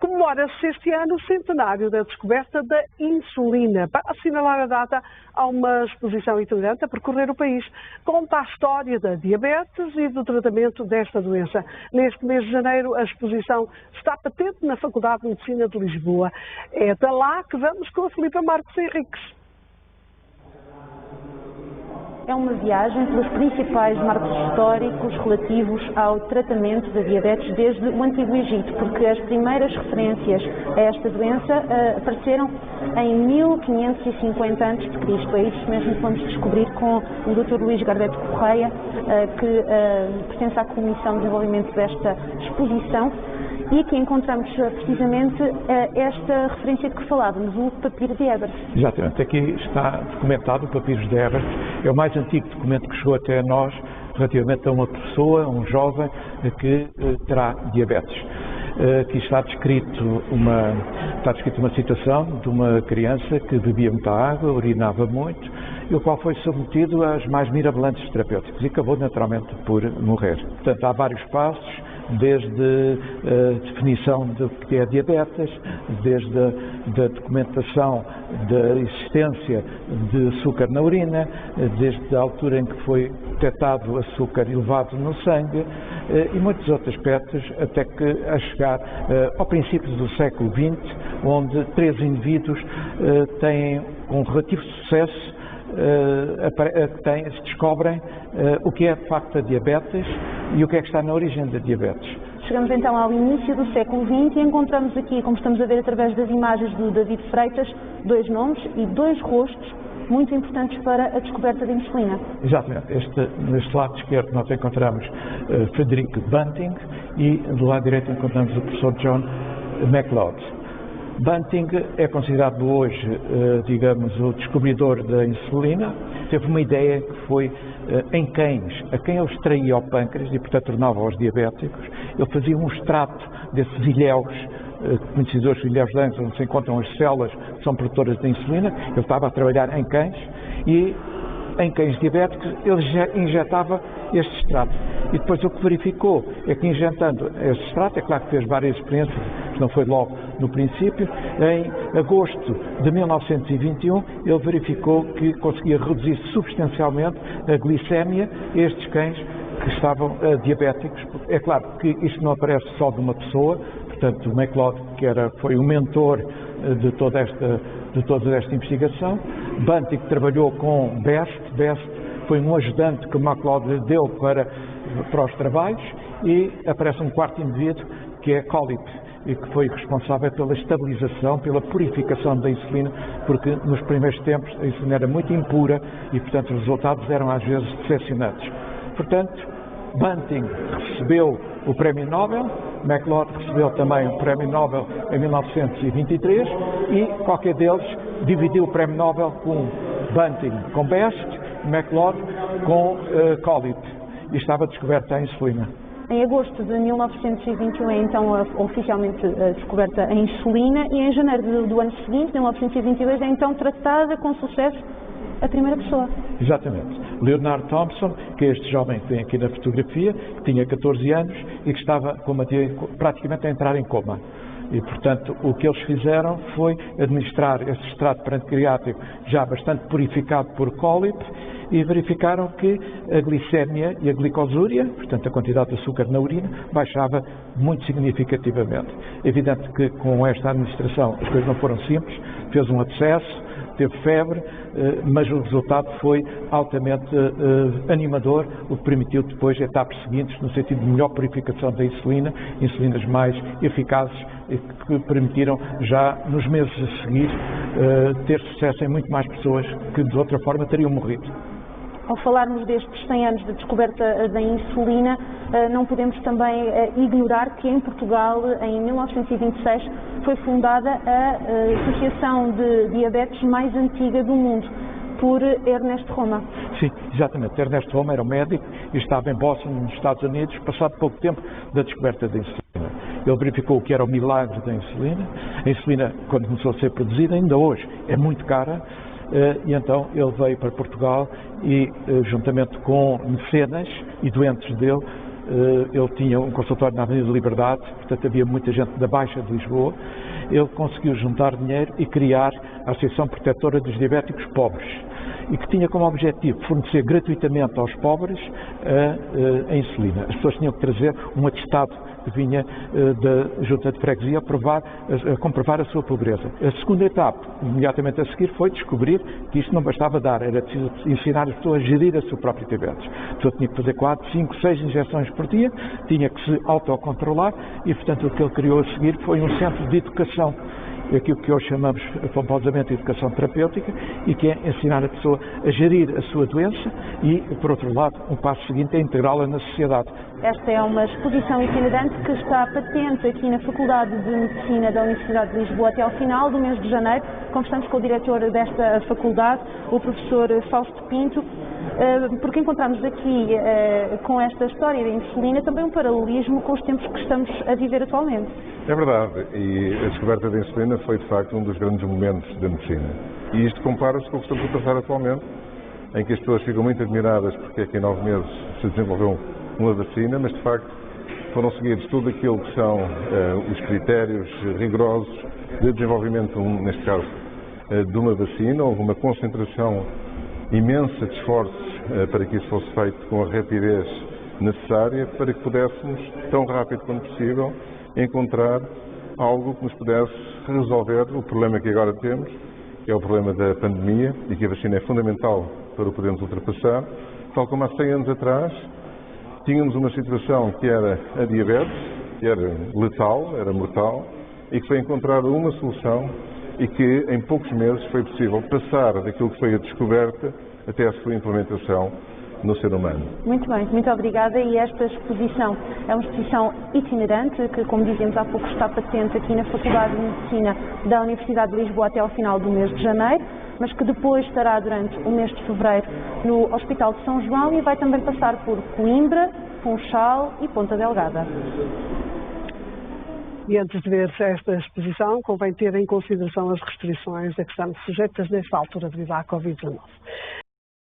Comemora-se este ano o centenário da descoberta da insulina. Para assinalar a data, há uma exposição itinerante a percorrer o país. Conta a história da diabetes e do tratamento desta doença. Neste mês de janeiro, a exposição está patente na Faculdade de Medicina de Lisboa. É de lá que vamos com a Filipa Marques Henriques. É uma viagem pelos principais marcos históricos relativos ao tratamento da diabetes desde o Antigo Egito, porque as primeiras referências a esta doença apareceram em 1550 a.C. É isso mesmo que vamos descobrir com o Dr. Luís Gardete Correia, que pertence à Comissão de Desenvolvimento desta exposição. E aqui encontramos precisamente esta referência de que falávamos, o Papiro de Ebers. Exatamente, aqui está documentado o Papiro de Ebers, é o mais antigo documento que chegou até nós relativamente a uma pessoa, um jovem, que terá diabetes. Aqui está descrita uma situação de uma criança que bebia muita água, urinava muito, e o qual foi submetido às mais mirabolantes terapêuticas e acabou naturalmente por morrer. Portanto, há vários passos, desde a definição do que é diabetes, desde a documentação da existência de açúcar na urina, desde a altura em que foi detectado açúcar elevado no sangue e muitos outros aspectos, até que a chegar ao princípio do século XX, onde 3 indivíduos têm com relativo sucesso descobrem o que é de facto a diabetes e o que é que está na origem da diabetes. Chegamos então ao início do século XX e encontramos aqui, como estamos a ver através das imagens do David Freitas, 2 nomes e 2 rostos muito importantes para a descoberta da insulina. Exatamente. Neste lado esquerdo nós encontramos Frederick Banting e do lado direito encontramos o professor John MacLeod. Banting é considerado hoje, digamos, o descobridor da insulina. Teve uma ideia que foi em cães, a quem ele extraía o pâncreas e, portanto, tornava-os diabéticos. Ele fazia um extrato desses ilhéus, conhecidos hoje ilhéus de Lange, onde se encontram as células que são produtoras de insulina. Ele estava a trabalhar em cães e em cães diabéticos ele injetava este extrato. E depois o que verificou é que injetando este extrato, é claro que fez várias experiências, não foi logo no princípio, em agosto de 1921 ele verificou que conseguia reduzir substancialmente a glicémia a estes cães que estavam diabéticos. É claro que isto não aparece só de uma pessoa, portanto o MacLeod, que foi o mentor de toda esta investigação. Banting trabalhou com Best foi um ajudante que o MacLeod lhe deu para os trabalhos, e aparece um quarto indivíduo que é Collip, e que foi responsável pela estabilização, pela purificação da insulina, porque nos primeiros tempos a insulina era muito impura e, portanto, os resultados eram às vezes decepcionantes. Portanto, Banting recebeu o Prémio Nobel, MacLeod recebeu também o Prémio Nobel em 1923 e qualquer deles dividiu o Prémio Nobel com Banting com Best, MacLeod com Collip, e estava descoberta a insulina. Em agosto de 1921 é então oficialmente descoberta a insulina e em janeiro do ano seguinte, 1922, é então tratada com sucesso a primeira pessoa. Exatamente. Leonard Thompson, que é este jovem que tem aqui na fotografia, que tinha 14 anos e que estava praticamente a entrar em coma. E, portanto, o que eles fizeram foi administrar esse extrato pancreático já bastante purificado por Collip e verificaram que a glicémia e a glicosúria, portanto a quantidade de açúcar na urina, baixava muito significativamente. É evidente que com esta administração as coisas não foram simples, fez um abscesso, teve febre, mas o resultado foi altamente animador, o que permitiu depois etapas seguintes no sentido de melhor purificação da insulina, insulinas mais eficazes, que permitiram já nos meses a seguir ter sucesso em muito mais pessoas que de outra forma teriam morrido. Ao falarmos destes 100 anos de descoberta da insulina, não podemos também ignorar que em Portugal, em 1926, foi fundada a Associação de Diabetes mais antiga do mundo, por Ernesto Roma. Sim, exatamente. Ernesto Roma era um médico e estava em Boston, nos Estados Unidos, passado pouco tempo da descoberta da insulina. Ele verificou o que era o milagre da insulina. A insulina, quando começou a ser produzida, ainda hoje é muito cara, e então ele veio para Portugal e, juntamente com mecenas e doentes dele, ele tinha um consultório na Avenida Liberdade, portanto havia muita gente da Baixa de Lisboa. Ele conseguiu juntar dinheiro e criar a Associação Protetora dos Diabéticos Pobres, e que tinha como objetivo fornecer gratuitamente aos pobres a insulina. As pessoas tinham que trazer um atestado que vinha da Junta de Freguesia a comprovar a sua pobreza. A segunda etapa, imediatamente a seguir, foi descobrir que isto não bastava dar, era preciso ensinar as pessoas a gerir a sua própria diabetes. A pessoa tinha que fazer 4, 5, 6 injeções por dia, tinha que se autocontrolar e, portanto, o que ele criou a seguir foi um centro de educação, aquilo que hoje chamamos pomposamente de educação terapêutica, e que é ensinar a pessoa a gerir a sua doença e, por outro lado, um passo seguinte é integrá-la na sociedade. Esta é uma exposição itinerante que está patente aqui na Faculdade de Medicina da Universidade de Lisboa até ao final do mês de janeiro. Conversamos com o diretor desta faculdade, o professor Fausto Pinto, porque encontramos aqui, com esta história da insulina, também um paralelismo com os tempos que estamos a viver atualmente. É verdade, e a descoberta da insulina foi, de facto, um dos grandes momentos da medicina. E isto compara-se com o que estamos a passar atualmente, em que as pessoas ficam muito admiradas porque é que em 9 meses se desenvolveu uma vacina, mas, de facto, foram seguidos tudo aquilo que são os critérios rigorosos de desenvolvimento, neste caso, de uma vacina. Houve uma concentração imensa de esforços para que isso fosse feito com a rapidez necessária para que pudéssemos, tão rápido quanto possível, encontrar algo que nos pudesse resolver o problema que agora temos, que é o problema da pandemia, e que a vacina é fundamental para o podermos ultrapassar. Tal como há 100 anos atrás, tínhamos uma situação que era a diabetes, que era letal, era mortal, e que foi encontrada uma solução e que em poucos meses foi possível passar daquilo que foi a descoberta até a sua implementação no ser humano. Muito bem, muito obrigada. E esta exposição é uma exposição itinerante que, como dizemos há pouco, está patente aqui na Faculdade de Medicina da Universidade de Lisboa até ao final do mês de janeiro, mas que depois estará durante o mês de fevereiro no Hospital de São João e vai também passar por Coimbra, Funchal e Ponta Delgada. E antes de ver esta exposição, convém ter em consideração as restrições a que estamos sujeitas nesta altura devido à Covid-19.